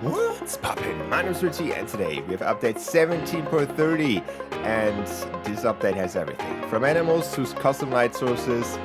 What's poppin'? My name's Richie, and today we have update 17.30, and this update has everything. From animals to custom light sources,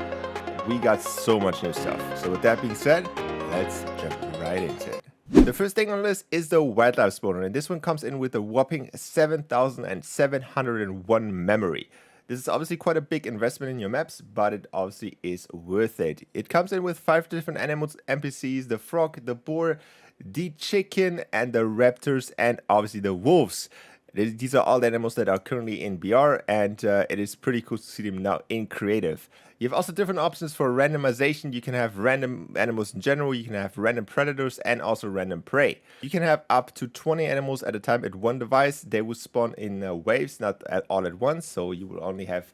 we got so much new stuff. So with that being said, let's jump right into it. The first thing on the list is the wildlife spawner, and this one comes in with a whopping 7,701 memory. This is obviously quite a big investment in your maps, but it obviously is worth it. It comes in with 5 different animals, NPCs, the frog, the boar, the chicken, and the raptors, and obviously the wolves. These are all the animals that are currently in BR, and it is pretty cool to see them now in creative. You have also different options for randomization. You can have random animals in general, you can have random predators, and also random prey. You can have up to 20 animals at a time at one device. They will spawn in waves, not all at once, so you will only have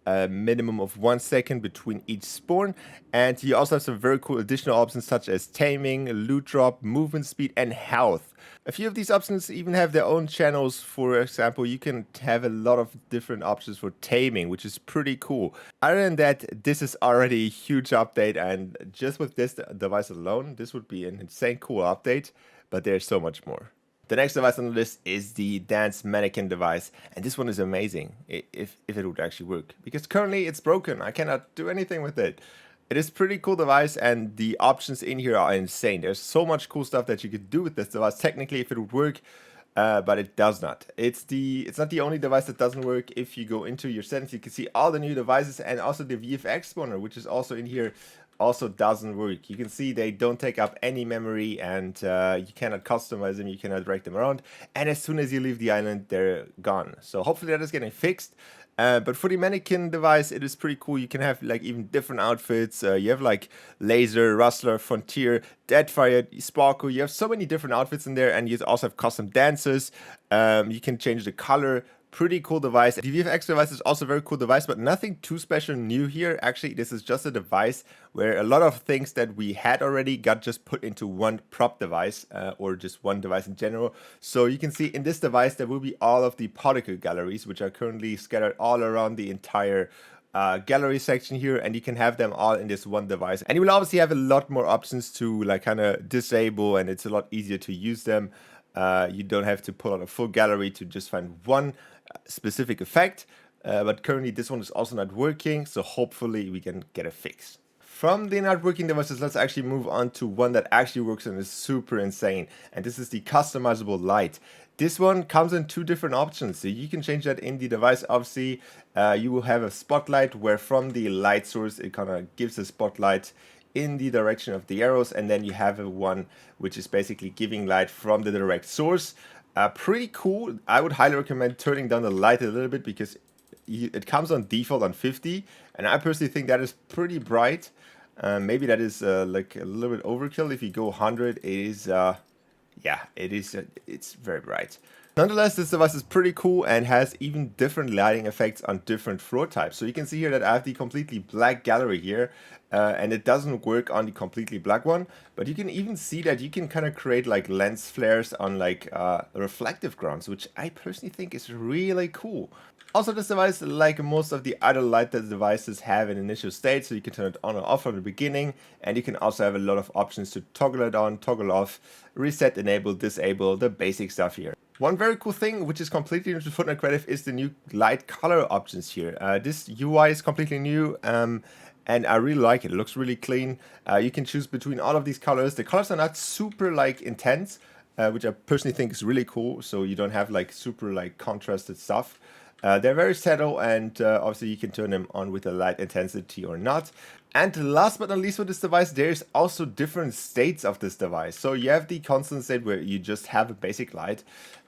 a minimum of 1 second between each spawn. And you also have some very cool additional options such as taming, loot drop, movement speed, and health. A few of these options even have their own channels. For example, you can have a lot of different options for taming, which is pretty cool. Other than that, this is already a huge update, and just with this device alone, this would be an insane cool update, but there's so much more. The next device on the list is the Dance Mannequin device, and this one is amazing if it would actually work, because currently it's broken. I cannot do anything with it. It is a pretty cool device, and the options in here are insane. There's so much cool stuff that you could do with this device technically if it would work, but it does not. It's not the only device that doesn't work. If you go into your settings, you can see all the new devices, and also the VFX spawner, which is also in here, also doesn't work. You can see they don't take up any memory, and you cannot customize them, you cannot drag them around, and as soon as you leave the island, they're gone. So hopefully that is getting fixed. But for the mannequin device, it is pretty cool. You can have like even different outfits. You have like laser, rustler, frontier, deadfire, sparkle. You have so many different outfits in there, and you also have custom dances. You can change the color. Pretty cool device. The VFX device is also a very cool device, but nothing too special new here. Actually, this is just a device where a lot of things that we had already got just put into one prop device, or just one device in general. So you can see in this device there will be all of the particle galleries, which are currently scattered all around the entire gallery section here, and you can have them all in this one device. And you will obviously have a lot more options to like kind of disable, and it's a lot easier to use them. You don't have to pull out a full gallery to just find one specific effect, but currently this one is also not working, so hopefully we can get a fix. From the not working devices, let's actually move on to one that actually works and is super insane, and this is the customizable light. This one comes in 2 different options, so you can change that in the device. Obviously, you will have a spotlight where from the light source it kind of gives a spotlight in the direction of the arrows, and then you have a one which is basically giving light from the direct source. Pretty cool. I would highly recommend turning down the light a little bit, because it comes on default on 50, and I personally think that is pretty bright. Maybe that is like a little bit overkill. If you go 100, it is yeah, it's very bright. Nonetheless, this device is pretty cool and has even different lighting effects on different floor types. So you can see here that I have the completely black gallery here, and it doesn't work on the completely black one, but you can even see that you can kind of create like lens flares on like reflective grounds, which I personally think is really cool. Also, this device, like most of the other light devices, have an initial state, so you can turn it on or off from the beginning, and you can also have a lot of options to toggle it on, toggle off, reset, enable, disable, the basic stuff here. One very cool thing, which is completely new to Fortnite Creative, is the new light color options here. This UI is completely new, and I really like it. It looks really clean. You can choose between all of these colors. The colors are not super like intense, which I personally think is really cool, so you don't have like super like contrasted stuff. They're very subtle, and obviously you can turn them on with a light intensity or not. And last but not least, with this device, there's also different states of this device. So you have the constant state where you just have a basic light,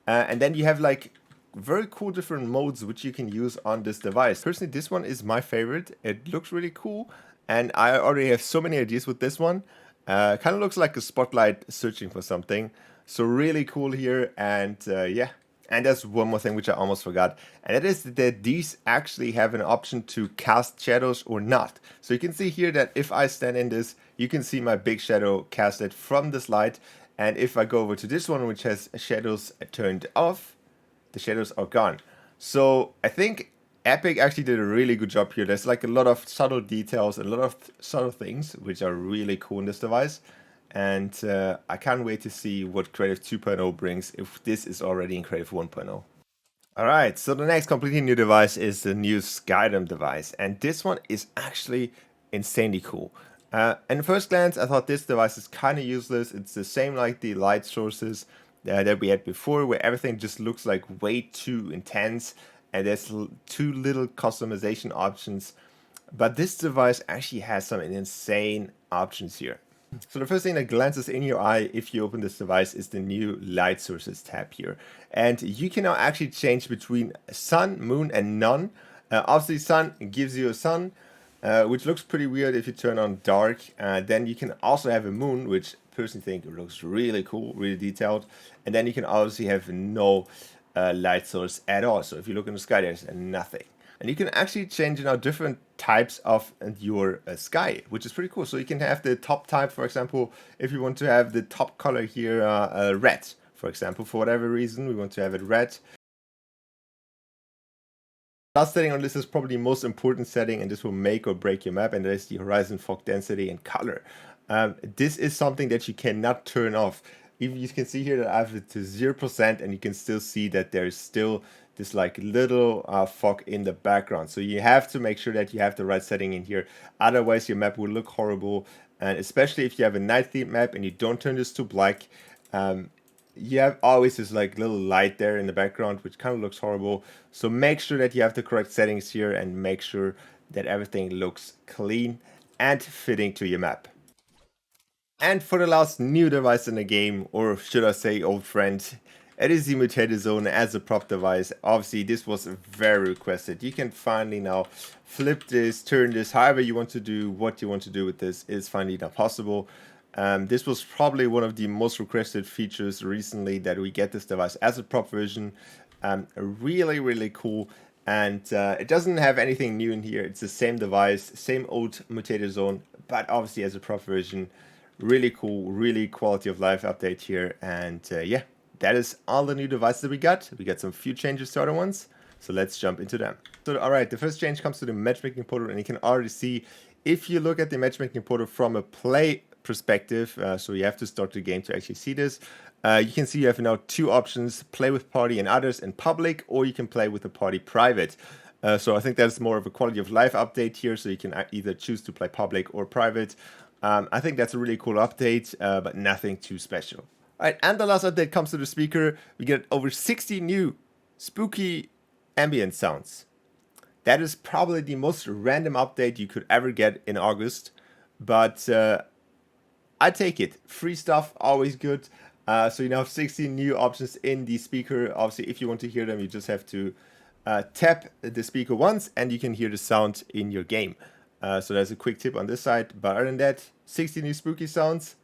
and then you have like very cool different modes which you can use on this device. Personally, this one is my favorite. It looks really cool, and I already have so many ideas with this one. Kind of looks like a spotlight searching for something. So really cool here, and yeah. And there's one more thing which I almost forgot, and that is that these actually have an option to cast shadows or not. So you can see here that if I stand in this, you can see my big shadow casted from this light, and if I go over to this one which has shadows turned off, the shadows are gone. So I think Epic actually did a really good job here. There's like a lot of subtle details and a lot of subtle things which are really cool in this device. And I can't wait to see what Creative 2.0 brings if this is already in Creative 1.0. Alright, so the next completely new device is the new Skyrim device, and this one is actually insanely cool. In first glance, I thought this device is kind of useless. It's the same like the light sources that we had before, where everything just looks like way too intense, and there's too little customization options. But this device actually has some insane options here. So the first thing that glances in your eye if you open this device is the new light sources tab here. And you can now actually change between sun, moon, and none. Obviously sun gives you a sun, which looks pretty weird if you turn on dark. Then you can also have a moon, which I personally think looks really cool, really detailed. And then you can obviously have no light source at all. So if you look in the sky, there's nothing. And you can actually change now different types of your sky, which is pretty cool. So you can have the top type, for example, if you want to have the top color here red, for example, for whatever reason, we want to have it red. Last setting on this is probably the most important setting, and this will make or break your map, and that is the horizon fog density and color. This is something that you cannot turn off. Even you can see here that I have it to 0%, and you can still see that there's still this like little fog in the background. So you have to make sure that you have the right setting in here. Otherwise, your map will look horrible. And especially if you have a night themed map and you don't turn this to black, you have always this like little light there in the background, which kind of looks horrible. So make sure that you have the correct settings here and make sure that everything looks clean and fitting to your map. And for the last new device in the game, or should I say old friend, it is the Mutated Zone as a prop device. Obviously, this was very requested. You can finally now flip this, turn this, however you want to do, what you want to do with this is finally now possible. This was probably one of the most requested features recently that we get this device as a prop version. Really, really cool. And it doesn't have anything new in here. It's the same device, same old Mutated Zone, but obviously as a prop version. Really cool, really quality of life update here. And yeah. That is all the new devices that we got. We got some few changes to other ones, so let's jump into them. So alright, the first change comes to the matchmaking portal, and you can already see if you look at the matchmaking portal from a play perspective, so you have to start the game to actually see this. You can see you have now two options: play with party and others in public, or you can play with the party private. So I think that's more of a quality of life update here, so you can either choose to play public or private. I think that's a really cool update, but nothing too special. Alright, and the last update comes to the speaker. We get over 60 new spooky ambient sounds. That is probably the most random update you could ever get in August, but I take it. Free stuff, always good. So you now have 60 new options in the speaker. Obviously, if you want to hear them, you just have to tap the speaker once and you can hear the sound in your game. So there's a quick tip on this side, but other than that, 60 new spooky sounds.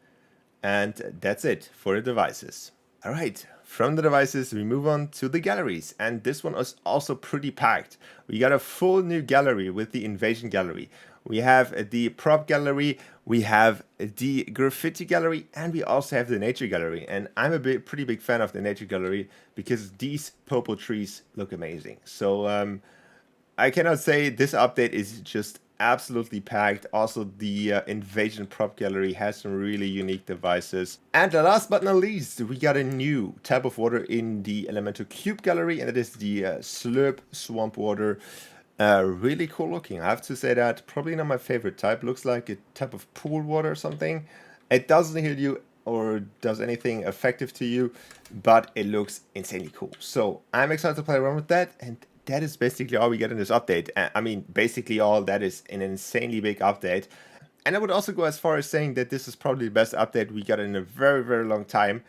And that's it for the devices. Alright, from the devices we move on to the galleries, and this one is also pretty packed. We got a full new gallery with the invasion gallery. We have the prop gallery, we have the graffiti gallery, and we also have the nature gallery. And I'm a pretty big fan of the nature gallery because these purple trees look amazing. So I cannot say this update is just absolutely packed. Also, the invasion prop gallery has some really unique devices. And last but not least, we got a new type of water in the elemental cube gallery, and it is the slurp swamp water. Really cool looking, I have to say that. Probably not my favorite type. Looks like a type of pool water or something. It doesn't heal you or does anything effective to you, but it looks insanely cool. So I'm excited to play around with that, and that is basically all we get in this update. I mean, basically all. That is an insanely big update. And I would also go as far as saying that this is probably the best update we got in a very, very long time.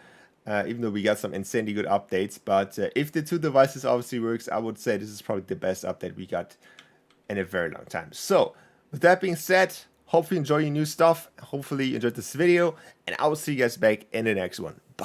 Even though we got some insanely good updates. But if the two devices obviously works, I would say this is probably the best update we got in a very long time. So, with that being said, hopefully you enjoy your new stuff. Hopefully you enjoyed this video. And I will see you guys back in the next one. Bye.